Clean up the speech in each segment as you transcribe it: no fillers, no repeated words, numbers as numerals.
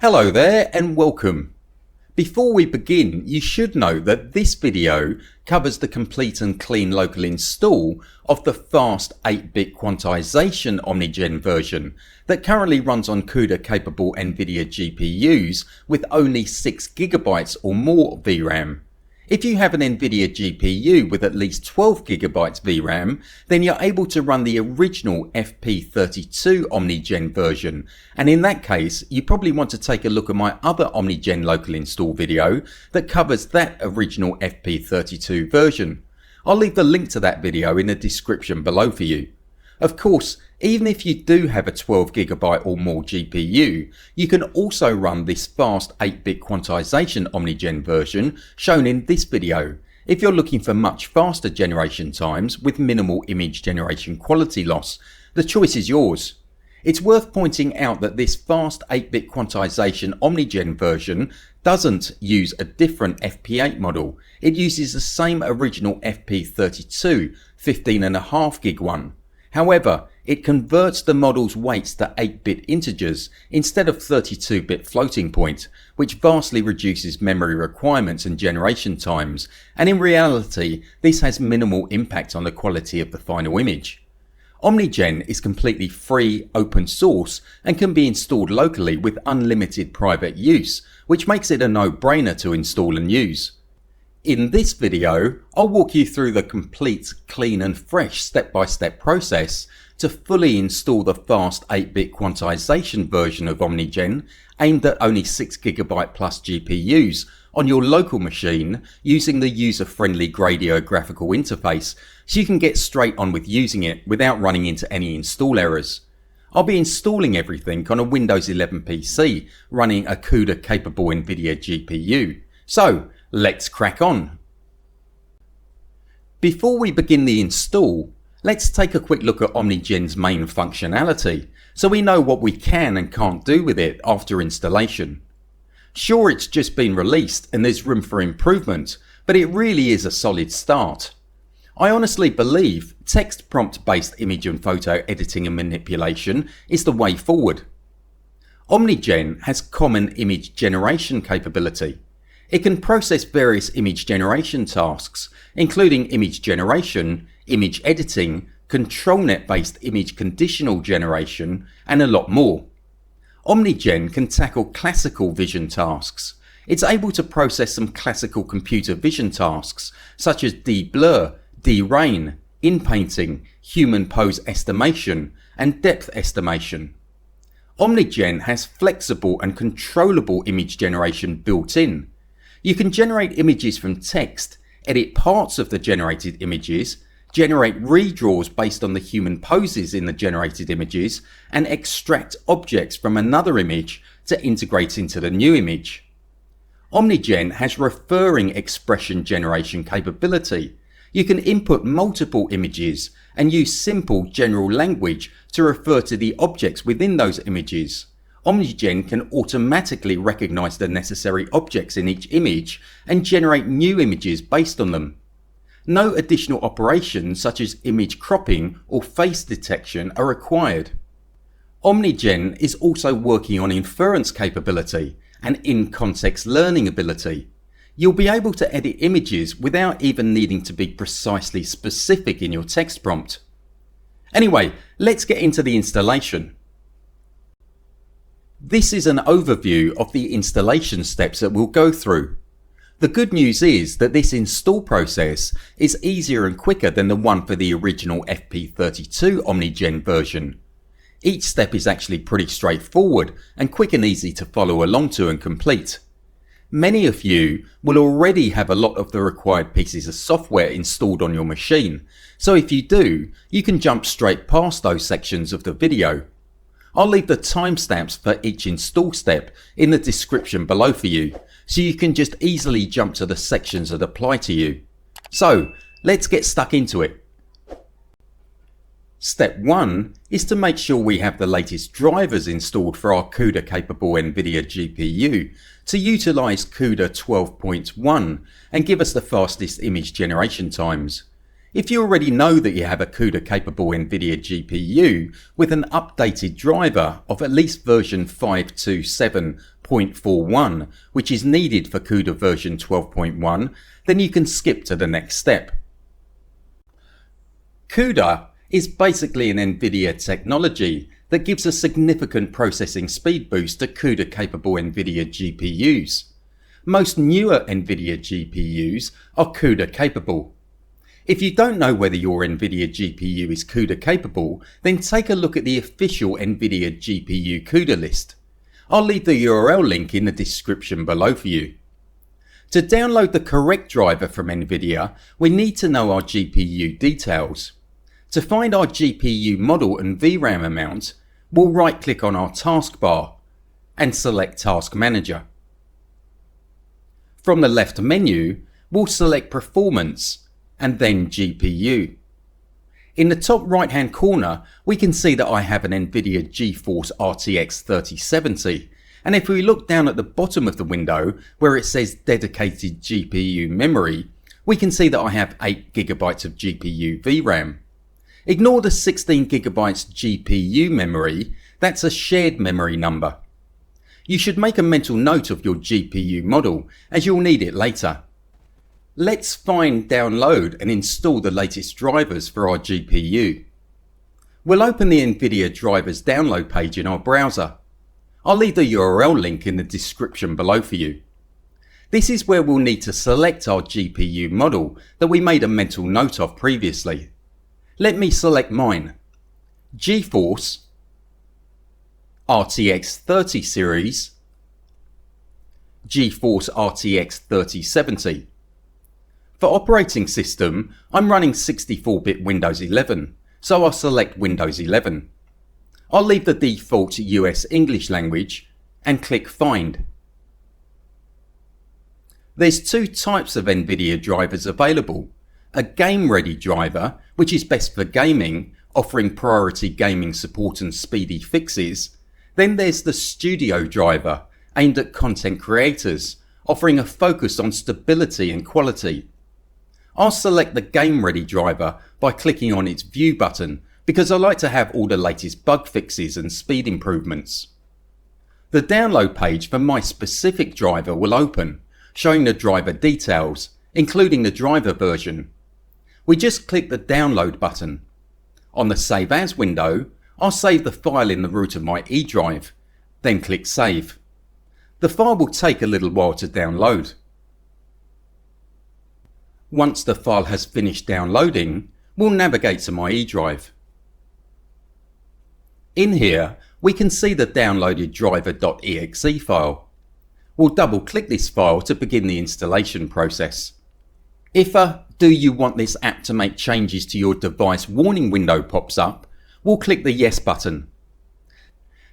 Hello there and welcome. Before we begin, you should know that this video covers the complete and clean local install of the fast 8-bit quantization OmniGen version that currently runs on CUDA capable NVIDIA GPUs with only 6GB or more VRAM. If you have an NVIDIA GPU with at least 12GB VRAM, then you're able to run the original FP32 OmniGen version, and in that case you probably want to take a look at my other OmniGen local install video that covers that original FP32 version. I'll leave the link to that video in the description below for you. Of course, even if you do have a 12GB or more GPU, you can also run this fast 8-bit quantization OmniGen version shown in this video if you're looking for much faster generation times with minimal image generation quality loss. The choice is yours. It's worth pointing out that this fast 8-bit quantization OmniGen version doesn't use a different FP8 model. It uses the same original FP32 15.5GB one. However, it converts the model's weights to 8-bit integers instead of 32-bit floating point, which vastly reduces memory requirements and generation times, and in reality this has minimal impact on the quality of the final image. OmniGen is completely free, open source, and can be installed locally with unlimited private use, which makes it a no-brainer to install and use. In this video, I'll walk you through the complete, clean and fresh step-by-step process to fully install the fast 8-bit quantization version of OmniGen aimed at only 6GB plus GPUs on your local machine using the user-friendly Gradio graphical interface so you can get straight on with using it without running into any install errors. I'll be installing everything on a Windows 11 PC running a CUDA capable NVIDIA GPU. So, let's crack on. Before we begin the install, let's take a quick look at OmniGen's main functionality so we know what we can and can't do with it after installation. Sure, it's just been released and there's room for improvement, but it really is a solid start. I honestly believe text prompt based image and photo editing and manipulation is the way forward. OmniGen has common image generation capability. It can process various image generation tasks, including image generation, image editing, ControlNet-based image conditional generation, and a lot more. OmniGen can tackle classical vision tasks. It's able to process some classical computer vision tasks, such as deblur, derain, inpainting, human pose estimation, and depth estimation. OmniGen has flexible and controllable image generation built in. You can generate images from text, edit parts of the generated images, generate redraws based on the human poses in the generated images, and extract objects from another image to integrate into the new image. OmniGen has referring expression generation capability. You can input multiple images and use simple general language to refer to the objects within those images. OmniGen can automatically recognize the necessary objects in each image and generate new images based on them. No additional operations such as image cropping or face detection are required. OmniGen is also working on inference capability and in-context learning ability. You'll be able to edit images without even needing to be precisely specific in your text prompt. Anyway, let's get into the installation. This is an overview of the installation steps that we'll go through. The good news is that this install process is easier and quicker than the one for the original FP32 OmniGen version. Each step is actually pretty straightforward and quick and easy to follow along to and complete. Many of you will already have a lot of the required pieces of software installed on your machine, so if you do, you can jump straight past those sections of the video. I'll leave the timestamps for each install step in the description below for you, so you can just easily jump to the sections that apply to you. So let's get stuck into it. Step 1 is to make sure we have the latest drivers installed for our CUDA capable NVIDIA GPU to utilise CUDA 12.1 and give us the fastest image generation times. If you already know that you have a CUDA capable NVIDIA GPU with an updated driver of at least version 527.41, which is needed for CUDA version 12.1, then you can skip to the next step. CUDA is basically an NVIDIA technology that gives a significant processing speed boost to CUDA capable NVIDIA GPUs. Most newer NVIDIA GPUs are CUDA capable. If you don't know whether your NVIDIA GPU is CUDA capable, then take a look at the official NVIDIA GPU CUDA list. I'll leave the URL link in the description below for you. To download the correct driver from NVIDIA, we need to know our GPU details. To find our GPU model and VRAM amount, we'll right-click on our taskbar and select Task Manager. From the left menu, we'll select Performance and then GPU. In the top right hand corner, we can see that I have an NVIDIA GeForce RTX 3070, and if we look down at the bottom of the window where it says dedicated GPU memory, we can see that I have 8GB of GPU VRAM. Ignore the 16GB GPU memory, that's a shared memory number. You should make a mental note of your GPU model as you'll need it later. Let's find, download and install the latest drivers for our GPU. We'll open the NVIDIA drivers download page in our browser. I'll leave the URL link in the description below for you. This is where we'll need to select our GPU model that we made a mental note of previously. Let me select mine, GeForce RTX 30 series, GeForce RTX 3070. For operating system, I'm running 64-bit Windows 11, so I'll select Windows 11. I'll leave the default US English language and click Find. There's two types of NVIDIA drivers available. A game-ready driver, which is best for gaming, offering priority gaming support and speedy fixes. Then there's the studio driver, aimed at content creators, offering a focus on stability and quality. I'll select the Game Ready driver by clicking on its View button because I like to have all the latest bug fixes and speed improvements. The download page for my specific driver will open, showing the driver details, including the driver version. We just click the Download button. On the Save As window, I'll save the file in the root of my E drive, then click Save. The file will take a little while to download. Once the file has finished downloading, we'll navigate to my E drive. In here, we can see the downloaded driver.exe file. We'll double click this file to begin the installation process. If a "Do you want this app to make changes to your device" warning window pops up, we'll click the Yes button.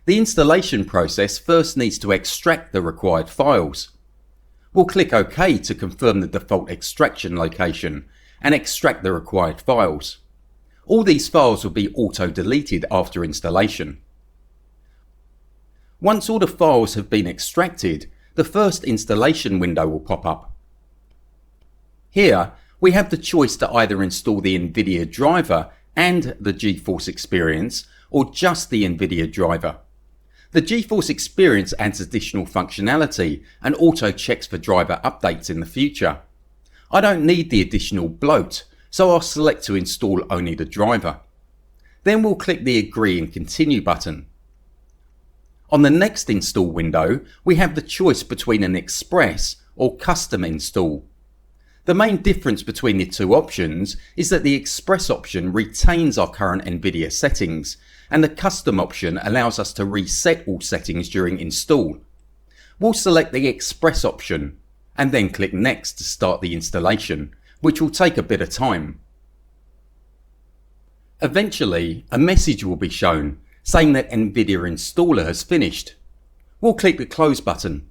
The installation process first needs to extract the required files. We'll click OK to confirm the default extraction location and extract the required files. All these files will be auto-deleted after installation. Once all the files have been extracted, the first installation window will pop up. Here, we have the choice to either install the NVIDIA driver and the GeForce Experience, or just the NVIDIA driver. The GeForce Experience adds additional functionality and auto checks for driver updates in the future. I don't need the additional bloat, so I'll select to install only the driver. Then we'll click the Agree and Continue button. On the next install window, we have the choice between an Express or Custom install. The main difference between the two options is that the Express option retains our current NVIDIA settings, and the Custom option allows us to reset all settings during install. We'll select the Express option and then click Next to start the installation, which will take a bit of time. Eventually, a message will be shown saying that NVIDIA installer has finished. We'll click the Close button.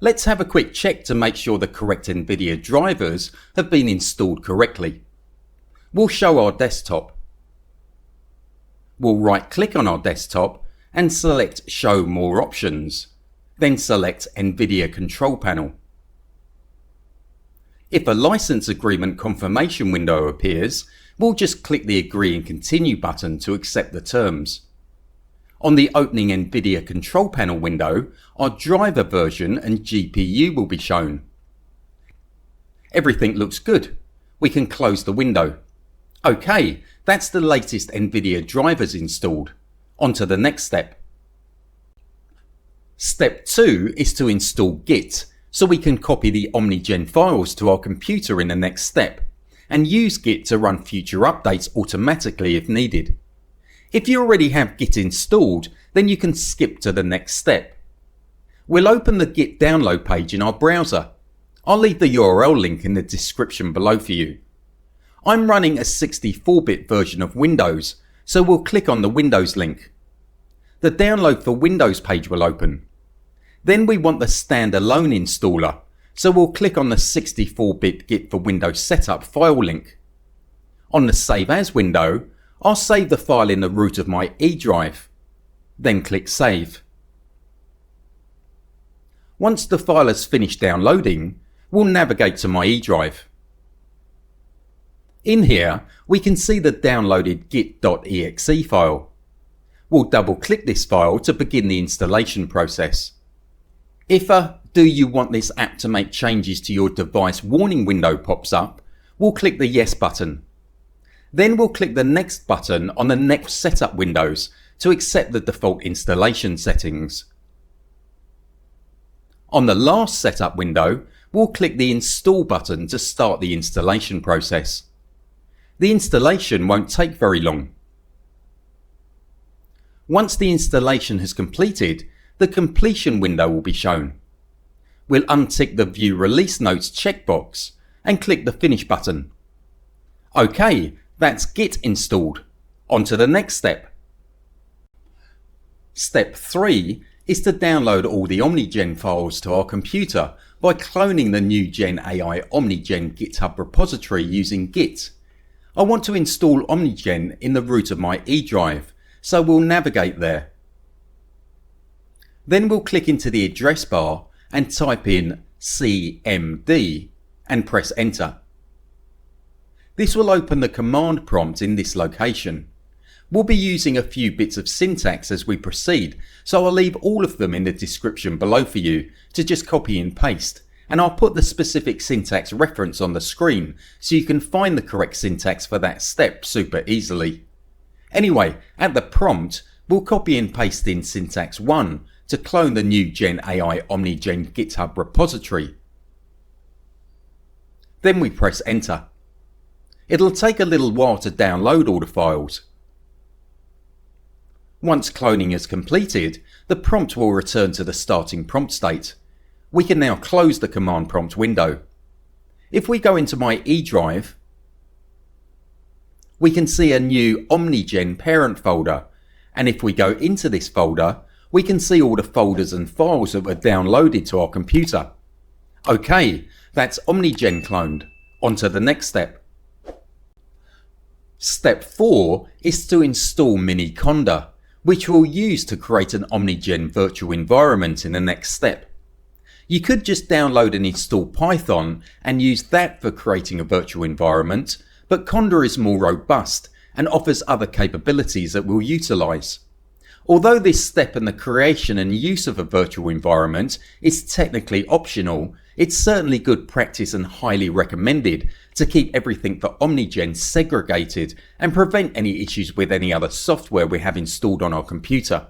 Let's have a quick check to make sure the correct NVIDIA drivers have been installed correctly. We'll show our desktop. We'll right click on our desktop and select Show More Options, then select NVIDIA Control Panel. If a license agreement confirmation window appears, we'll just click the Agree and Continue button to accept the terms. On the opening NVIDIA control panel window, our driver version and GPU will be shown. Everything looks good. We can close the window. OK, that's the latest NVIDIA drivers installed. On to the next step. Step 2 is to install Git, so we can copy the OmniGen files to our computer in the next step, and use Git to run future updates automatically if needed. If you already have Git installed, then you can skip to the next step. We'll open the Git download page in our browser. I'll leave the URL link in the description below for you. I'm running a 64-bit version of Windows, so we'll click on the Windows link. The download for Windows page will open. Then we want the standalone installer, so we'll click on the 64-bit Git for Windows setup file link. On the Save As window, I'll save the file in the root of my E drive. Then click Save. Once the file has finished downloading, we'll navigate to my E drive. In here, we can see the downloaded git.exe file. We'll double click this file to begin the installation process. If a "Do you want this app to make changes to your device" warning window pops up, we'll click the Yes button. Then we'll click the Next button on the next setup windows to accept the default installation settings. On the last setup window, we'll click the Install button to start the installation process. The installation won't take very long. Once the installation has completed, the completion window will be shown. We'll untick the View Release Notes checkbox and click the Finish button. OK, that's Git installed. On to the next step. Step 3 is to download all the OmniGen files to our computer by cloning the new Gen AI OmniGen GitHub repository using Git. I want to install OmniGen in the root of my E drive, so we'll navigate there. Then we'll click into the address bar and type in cmd and press enter. This will open the command prompt in this location. We'll be using a few bits of syntax as we proceed, so I'll leave all of them in the description below for you to just copy and paste, and I'll put the specific syntax reference on the screen so you can find the correct syntax for that step super easily. Anyway, at the prompt, we'll copy and paste in syntax 1 to clone the new Gen AI OmniGen GitHub repository. Then we press enter. It'll take a little while to download all the files. Once cloning is completed, the prompt will return to the starting prompt state. We can now close the command prompt window. If we go into my E drive, we can see a new OmniGen parent folder, and if we go into this folder, we can see all the folders and files that were downloaded to our computer. OK, that's OmniGen cloned. On to the next step. Step 4 is to install Miniconda, which we'll use to create an OmniGen virtual environment in the next step. You could just download and install Python and use that for creating a virtual environment, but Conda is more robust and offers other capabilities that we'll utilise. Although this step in the creation and use of a virtual environment is technically optional, it's certainly good practice and highly recommended to keep everything for OmniGen segregated and prevent any issues with any other software we have installed on our computer.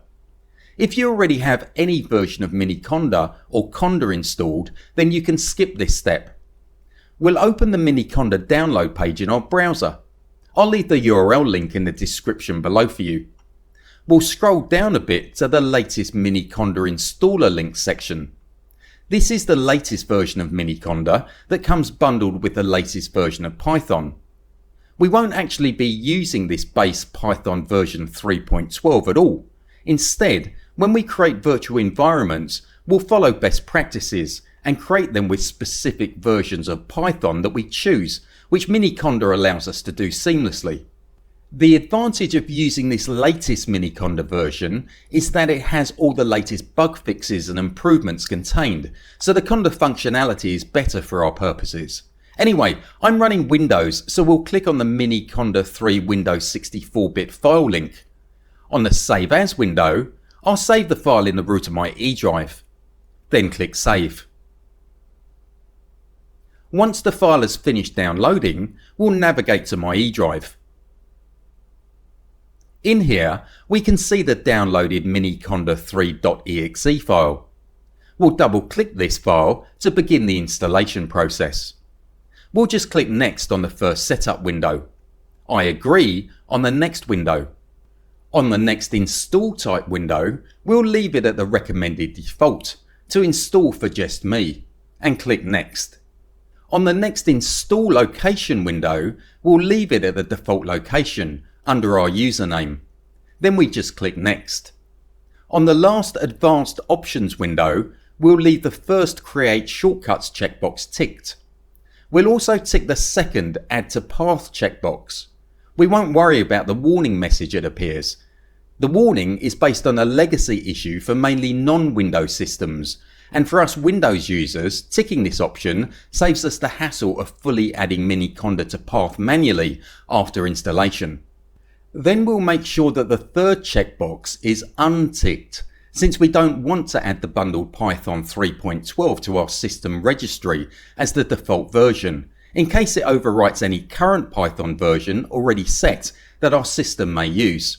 If you already have any version of Miniconda or Conda installed, then you can skip this step. We'll open the Miniconda download page in our browser. I'll leave the URL link in the description below for you. We'll scroll down a bit to the latest Miniconda installer links section. This is the latest version of Miniconda that comes bundled with the latest version of Python. We won't actually be using this base Python version 3.12 at all. Instead, when we create virtual environments, we'll follow best practices and create them with specific versions of Python that we choose, which Miniconda allows us to do seamlessly. The advantage of using this latest Miniconda version is that it has all the latest bug fixes and improvements contained, so the Conda functionality is better for our purposes. Anyway, I'm running Windows, so we'll click on the Miniconda 3 Windows 64-bit file link. On the Save As window, I'll save the file in the root of my E drive. Then click Save. Once the file has finished downloading, we'll navigate to my E drive. In here, we can see the downloaded Miniconda3.exe file. We'll double click this file to begin the installation process. We'll just click Next on the first setup window. I agree on the next window. On the next install type window, we'll leave it at the recommended default to install for just me, and click Next. On the next install location window, we'll leave it at the default location under our username. Then we just click Next. On the last advanced options window, we'll leave the first create shortcuts checkbox ticked. We'll also tick the second add to path checkbox. We won't worry about the warning message that appears. The warning is based on a legacy issue for mainly non-Windows systems, and for us Windows users, ticking this option saves us the hassle of fully adding Miniconda to path manually after installation. Then we'll make sure that the third checkbox is unticked, since we don't want to add the bundled Python 3.12 to our system registry as the default version, in case it overwrites any current Python version already set that our system may use.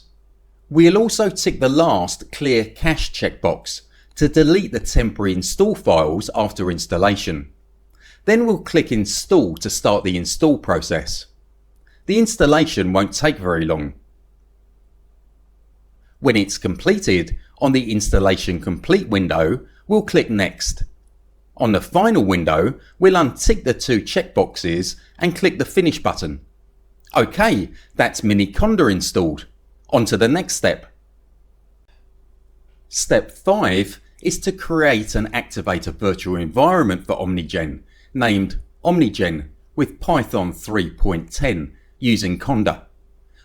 We'll also tick the last Clear Cache checkbox to delete the temporary install files after installation. Then we'll click Install to start the install process. The installation won't take very long. When it's completed, on the Installation Complete window, we'll click Next. On the final window, we'll untick the two checkboxes and click the Finish button. OK, that's Miniconda installed. On to the next step. Step 5 is to create and activate a virtual environment for OmniGen named OmniGen with Python 3.10 using Conda.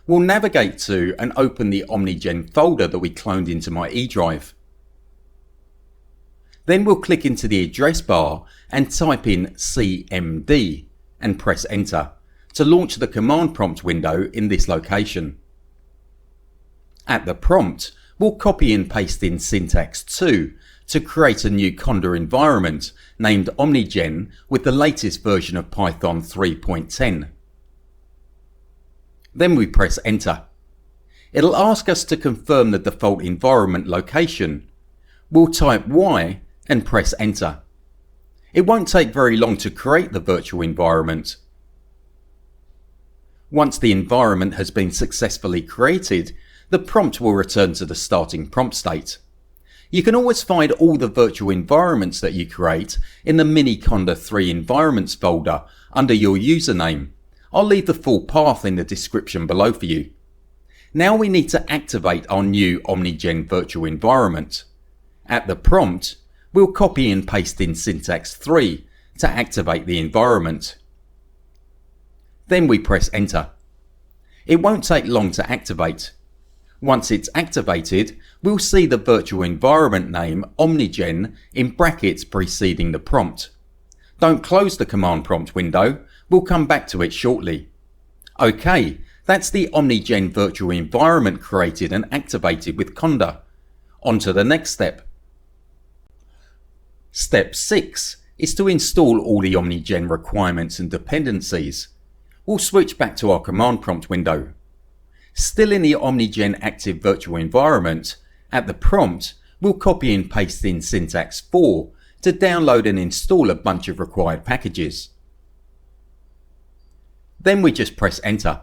We'll navigate to and open the OmniGen folder that we cloned into my E drive. Then we'll click into the address bar and type in cmd and press enter to launch the command prompt window in this location. At the prompt, we'll copy and paste in syntax 2 to create a new Conda environment named OmniGen with the latest version of Python 3.10. Then we press enter. It'll ask us to confirm the default environment location. We'll type Y and press enter. It won't take very long to create the virtual environment. Once the environment has been successfully created, the prompt will return to the starting prompt state. You can always find all the virtual environments that you create in the Miniconda 3 environments folder under your username. I'll leave the full path in the description below for you. Now we need to activate our new OmniGen virtual environment. At the prompt, we'll copy and paste in syntax 3 to activate the environment. Then we press enter. It won't take long to activate. Once it's activated, we'll see the virtual environment name OmniGen in brackets preceding the prompt. Don't close the command prompt window. We'll come back to it shortly. OK, that's the OmniGen virtual environment created and activated with Conda. On to the next step. Step 6 is to install all the OmniGen requirements and dependencies. We'll switch back to our command prompt window. Still in the OmniGen active virtual environment, at the prompt, we'll copy and paste in syntax 4 to download and install a bunch of required packages. Then we just press enter.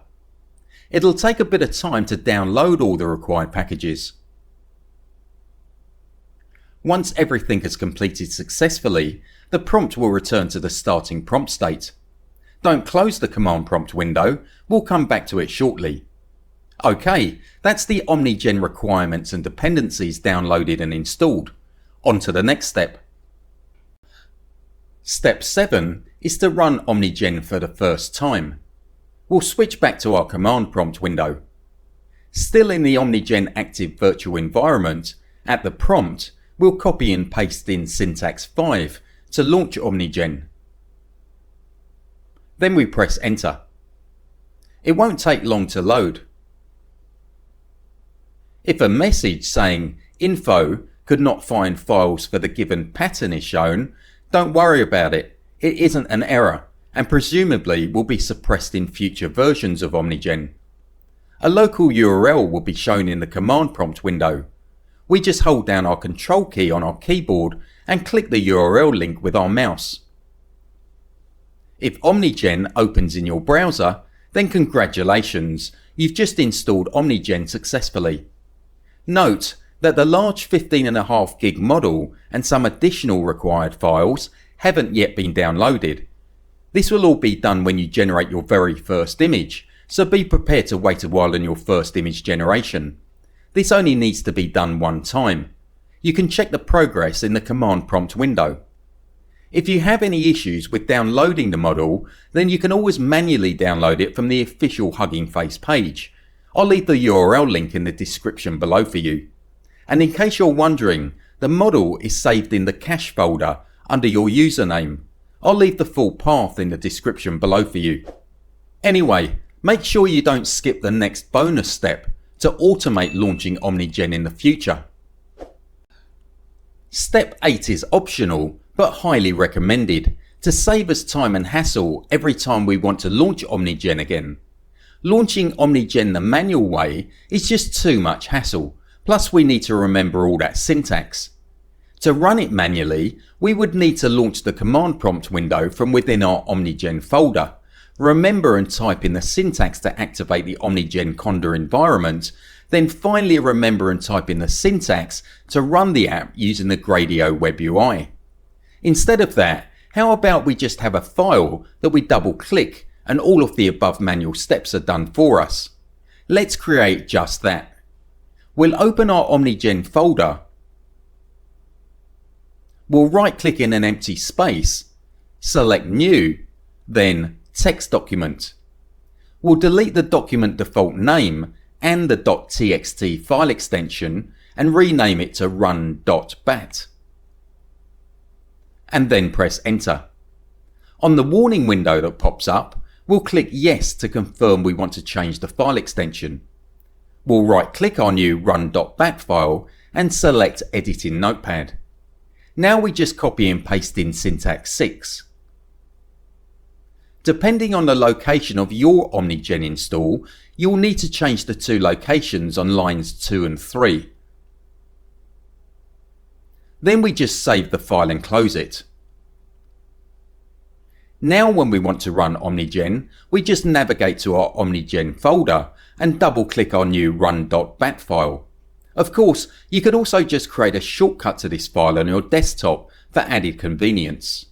It'll take a bit of time to download all the required packages. Once everything has completed successfully, the prompt will return to the starting prompt state. Don't close the command prompt window, we'll come back to it shortly. OK, that's the OmniGen requirements and dependencies downloaded and installed. On to the next step. Step 7 is to run OmniGen for the first time. We'll switch back to our command prompt window. Still in the OmniGen active virtual environment, at the prompt, we'll copy and paste in syntax 5 to launch OmniGen. Then we press enter. It won't take long to load. If a message saying info could not find files for the given pattern is shown, don't worry about it. It isn't an error and presumably will be suppressed in future versions of OmniGen. A local URL will be shown in the command prompt window. We just hold down our control key on our keyboard and click the URL link with our mouse. If OmniGen opens in your browser, then congratulations, you've just installed OmniGen successfully. Note that the large 15.5 gig model and some additional required files haven't yet been downloaded. This will all be done when you generate your very first image, so be prepared to wait a while on your first image generation. This only needs to be done one time. You can check the progress in the command prompt window. If you have any issues with downloading the model, then you can always manually download it from the official Hugging Face page. I'll leave the URL link in the description below for you. And in case you're wondering, the model is saved in the cache folder under your username. I'll leave the full path in the description below for you. Anyway, make sure you don't skip the next bonus step to automate launching OmniGen in the future. Step 8 is optional but highly recommended to save us time and hassle every time we want to launch OmniGen again. Launching OmniGen the manual way is just too much hassle, plus we need to remember all that syntax. To run it manually, we would need to launch the command prompt window from within our OmniGen folder, remember and type in the syntax to activate the OmniGen Conda environment, then finally remember and type in the syntax to run the app using the Gradio web UI. Instead of that, how about we just have a file that we double click and all of the above manual steps are done for us. Let's create just that. We'll open our OmniGen folder. We'll right click in an empty space, select new, then text document. We'll delete the document default name and the .txt file extension and rename it to run.bat. And then press enter. On the warning window that pops up, we'll click yes to confirm we want to change the file extension. We'll right click our new run.bat file and select edit in Notepad. Now we just copy and paste in syntax 6. Depending on the location of your OmniGen install, you'll need to change the two locations on lines 2 and 3. Then we just save the file and close it. Now when we want to run OmniGen, we just navigate to our OmniGen folder and double click our new run.bat file. Of course, you could also just create a shortcut to this file on your desktop for added convenience.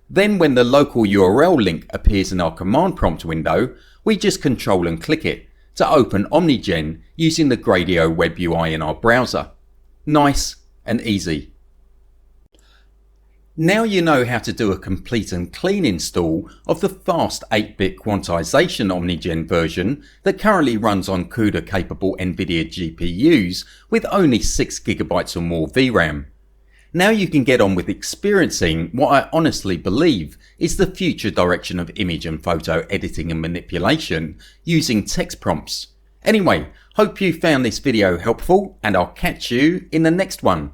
Then when the local URL link appears in our command prompt window, we just control and click it to open OmniGen using the Gradio web UI in our browser. Nice and easy. Now you know how to do a complete and clean install of the fast 8-bit quantization OmniGen version that currently runs on CUDA capable NVIDIA GPUs with only 6GB or more VRAM. Now you can get on with experiencing what I honestly believe is the future direction of image and photo editing and manipulation using text prompts. Anyway, hope you found this video helpful and I'll catch you in the next one.